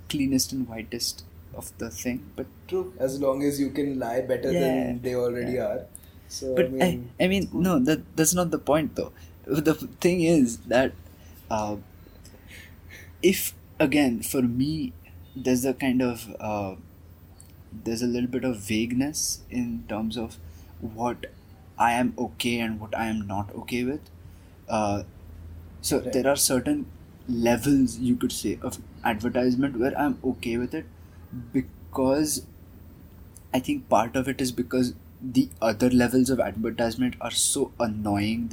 cleanest and whitest of the thing, but
True, as long as you can lie better
yeah,
than they already
yeah.
are. So I
But
mean,
I mean,
cool.
no, that's not the point though. The thing is that uh, if again for me, there's a kind of there's a little bit of vagueness in terms of what I am okay and what I am not okay with. Uh, so
Right.
there are certain levels you could say of advertisement where I'm okay with it, because I think part of it is because the other levels of advertisement are so annoying.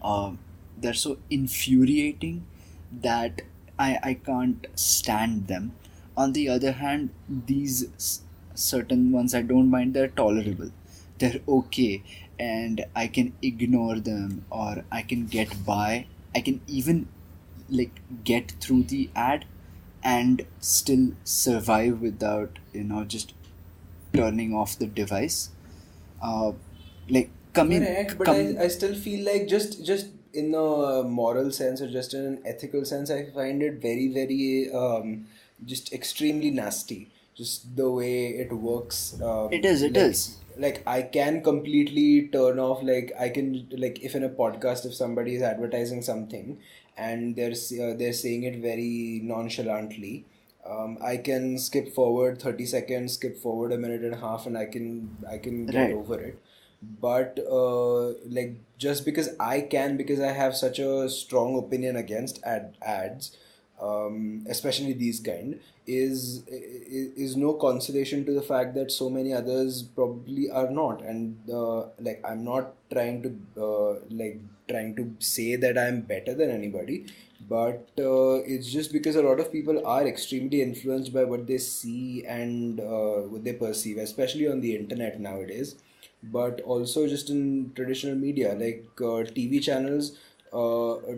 Uh, they're so infuriating that I can't stand them. On the other hand, these certain ones I don't mind. They're tolerable. They're okay, and I can ignore them, or I can get by. I can even like get through the ad and still survive without just turning off the device. uh, like coming
Correct, but
come
I still feel like just in a moral sense or just in an ethical sense, I find it very, very just extremely nasty. Just the way it works.
it is.
Like I can completely turn off. Like I can, like, if in a podcast, if somebody is advertising something and they're saying it very nonchalantly, I can skip forward 30 seconds, skip forward a minute and a half, and I can get
Right.
over it. But like, just because I can, because I have such a strong opinion against ads, especially these kind, is no consolation to the fact that so many others probably are not. And like, I'm not trying to say that I'm better than anybody, but it's just because a lot of people are extremely influenced by what they see and what they perceive, especially on the internet nowadays, but also just in traditional media like TV channels.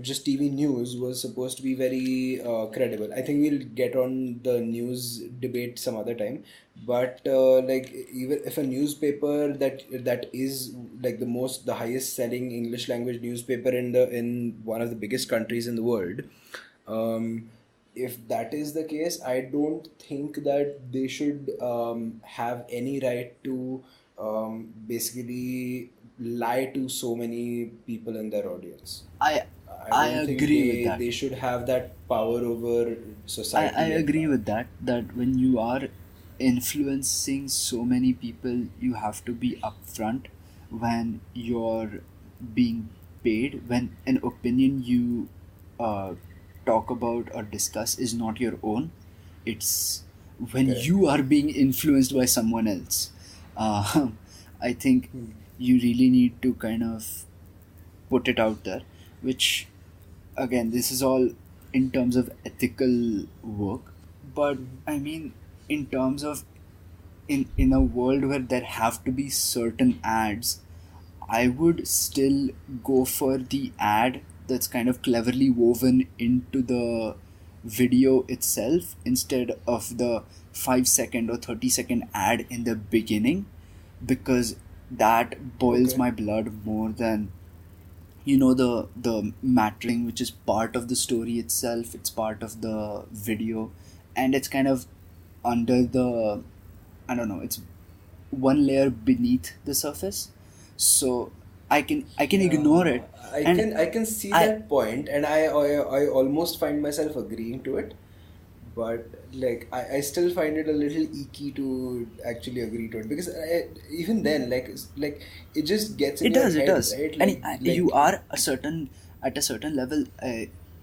Just TV news was supposed to be very credible. I think we'll get on the news debate some other time, but like, even if a newspaper that is like the highest selling English language newspaper in one of the biggest countries in the world, um, if that is the case, I don't think that they should have any right to basically lie to so many people in their audience.
i
I
I
don't think
agree with that.
they should have that power over
I
society like
agree
that.
with that when you are influencing so many people, you have to be upfront when you're being paid, when an opinion you uh, talk about or discuss is not your own. It's when
Correct.
you are being influenced by someone else. uh, I think
Hmm.
you really need to kind of put it out there, which again, this is all in terms of ethical work. But I mean, in terms of in a world where there have to be certain ads, I would still go for the ad that's kind of cleverly woven into the video itself instead of the 5 second or 30-second ad in the beginning, because that boils
Okay.
my blood more than the mattering, which is part of the story itself. It's part of the video, and it's kind of under the, I don't know, it's one layer beneath the surface. So I can ignore
Yeah,
it.
I
And
can see
I
that point, and I almost find myself agreeing to it, but like, I still find it a little icky to actually agree to it, because even then, like, like, it just gets in
It
your
does, it
head,
does.
right?
And you
Like
are a certain at a certain level.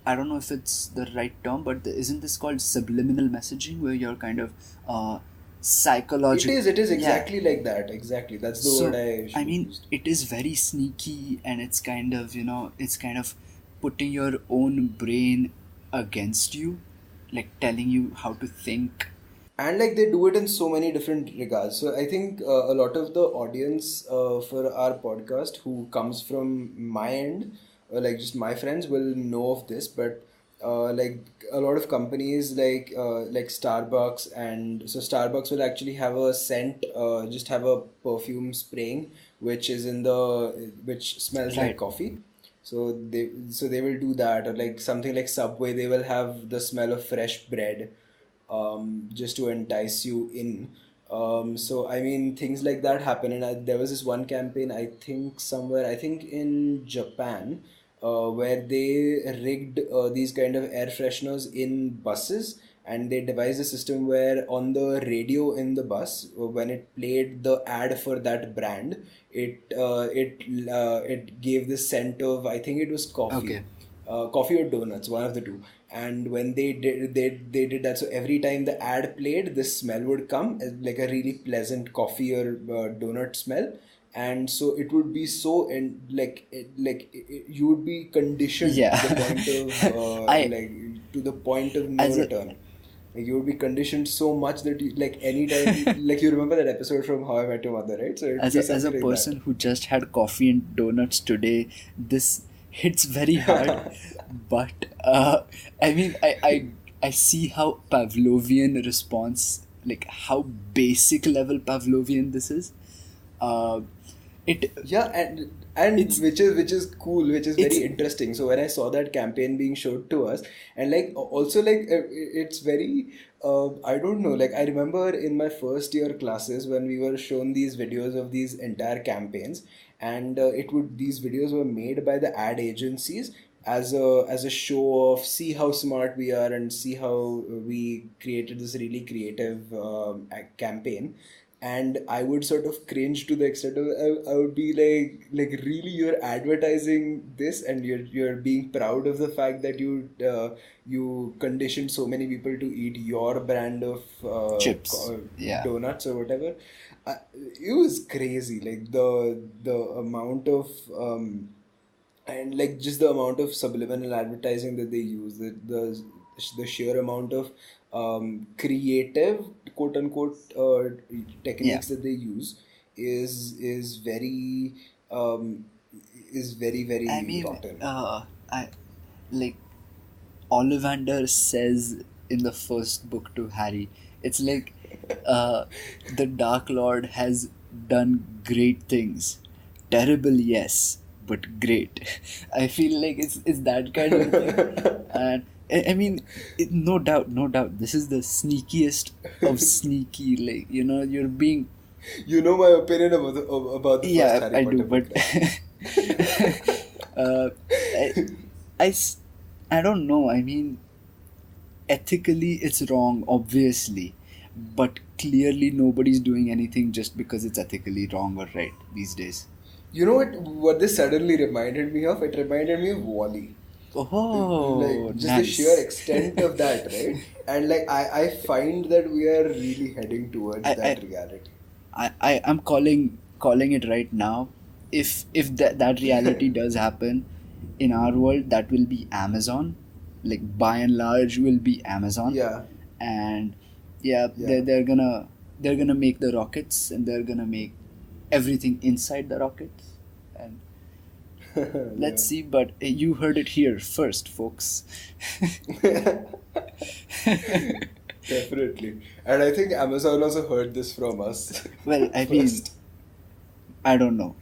I don't know if it's the right term, but isn't this called subliminal messaging, where you're kind of psychological?
it is
Yeah.
exactly like that. Exactly, that's the word
So
I
I
should have
mean,
used.
it is very sneaky, and it's kind of it's kind of putting your own brain against you, like telling you how to think.
And like, they do it in so many different regards. So I think a lot of the audience for our podcast who comes from my end, like just my friends, will know of this. But like, a lot of companies like Starbucks, and so Starbucks will actually have a scent, just have a perfume spraying, which smells like
Right.
coffee. So they will do that. Or like something like Subway, they will have the smell of fresh bread, just to entice you in. So I mean, things like that happen, and there was this one campaign, I think somewhere, I think in Japan, where they rigged these kind of air fresheners in buses, and they devised a system where on the radio in the bus, when it played the ad for that brand, it gave the scent of, I think it was coffee.
Okay.
coffee or donuts, one of the two. And when they did that, so every time the ad played, this smell would come, like a really pleasant coffee or donut smell. And so it would be so, and you would be conditioned to the
Yeah.
point of
I
no
as a
return. Like you would be conditioned so much that you, like anytime, like you remember that episode from How I Met Your Mother, right? So it would be
as a
something like that.
person who just had coffee and donuts today, this hits very hard. But I mean, I see how Pavlovian response, like how basic level Pavlovian this is. Uh, it
Yeah, and
it's
which is cool, which is
it's
very interesting. So when I saw that campaign being showed to us, and like also like it's very I don't know, like I remember in my first year classes when we were shown these videos of these entire campaigns, and these videos were made by the ad agencies as a show of see how smart we are and see how we created this really creative campaign. And I would sort of cringe to the extent of I would be like really you're advertising this and you're being proud of the fact that you conditioned so many people to eat your brand of
chips. Yeah,
donuts or whatever. It was crazy, like the amount of and like just the amount of subliminal advertising that they use, the sheer amount of creative quote unquote
yeah.
techniques that they use is very um,
I
very
mean,
rotten.
I like Ollivander says in the first book to Harry, it's like the Dark Lord has done great things. Terrible, yes, but great. I feel like it's that kind of a thing, and I mean, no doubt, no doubt, this is the sneakiest of sneaky. Like you're being
You know my opinion about the first
yeah,
Harry
I do,
Potter
but
book, right?
uh, I, I s- I don't know. I mean, ethically it's wrong obviously, but clearly nobody's doing anything just because it's ethically wrong or right these days.
You know what this suddenly reminded me of? It reminded me of Wall-E.
Oh,
Like just the sheer
nice.
extent of that, right? And like I find that we are really heading towards
I,
that
I
reality.
I'm calling it right now. If that reality does happen in our world, that will be Amazon. Like by and large will be Amazon.
Yeah,
And yeah,
yeah.
they're gonna make the rockets, and they're gonna make everything inside the rockets. And let's
Yeah.
see, but you heard it here first, folks.
Definitely. And I think Amazon also heard this from us
Well, I mean,
first.
I don't know.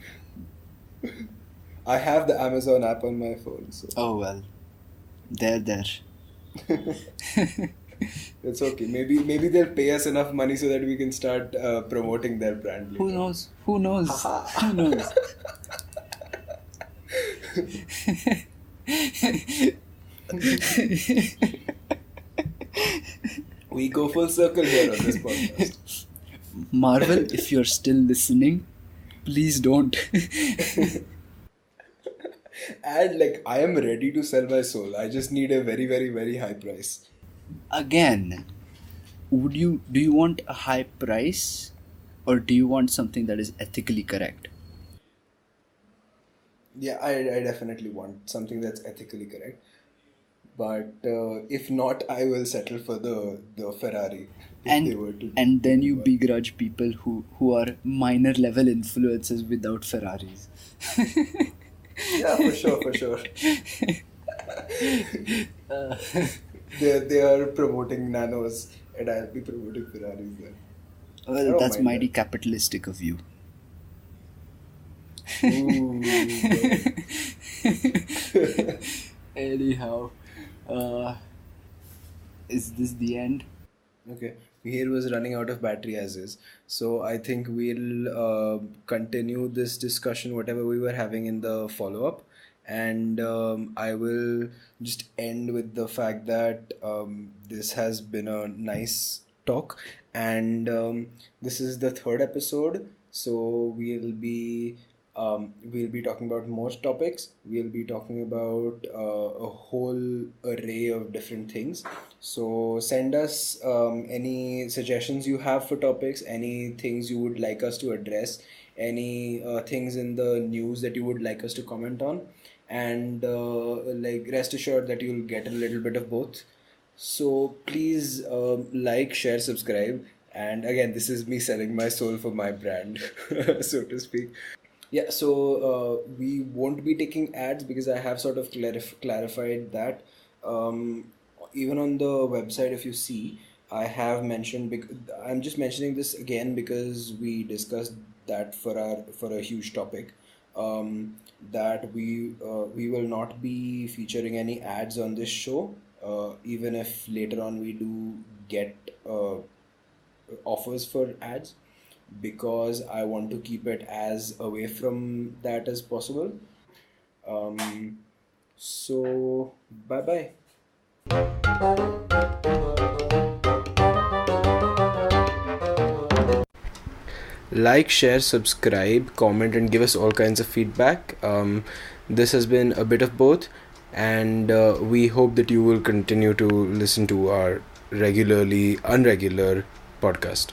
I have the Amazon app on my phone, so
Oh well, there.
it's okay. Maybe they'll pay us enough money so that we can start promoting their brand
Who
later.
knows? Who knows? Who
Haha.
knows?
We go full circle here on this podcast.
Marvel, if you're still listening, please don't.
And like I am ready to sell my soul. I just need a very, very, very high price.
Again, do you want a high price, or do you want something that is ethically correct?
Yeah, I definitely want something that's ethically correct. But if not, I will settle for the Ferrari if they
And
were to
then
do
you
one.
begrudge people who are minor level influencers without Ferraris.
Yeah, for sure, for sure. They are promoting nanos, and I'll be promoting Ferraris then. I
Well,
don't
that's
mind
mighty
that.
capitalistic of you.
Ooh, bro.
Anyhow, uh, is this the end?
Okay, here was running out of battery as is. So I think we'll continue this discussion, whatever we were having in the follow up. And I will just end with the fact that this has been a nice talk. And this is the third episode. So we'll be talking about most topics. We'll be talking about a array of different things. So send us any suggestions you have for topics, any things you would like us to address, any things in the news that you would like us to comment on, and like rest assured that you'll get a little bit of both. So please like, share, subscribe. And again, this is me selling my soul for my brand, so to speak. Yeah, so we won't be taking ads because I have sort of clarified that. Even on the website, if you see, I have mentioned. I'm just mentioning this again because we discussed that for a huge topic. That we will not be featuring any ads on this show, even if later on we do get offers for ads, because I want to keep it as away from that as possible. Um, so bye bye. Like, share, subscribe, comment, and give us all kinds of feedback. This has been a bit of both, and we hope that you will continue to listen to our regularly unregular podcast.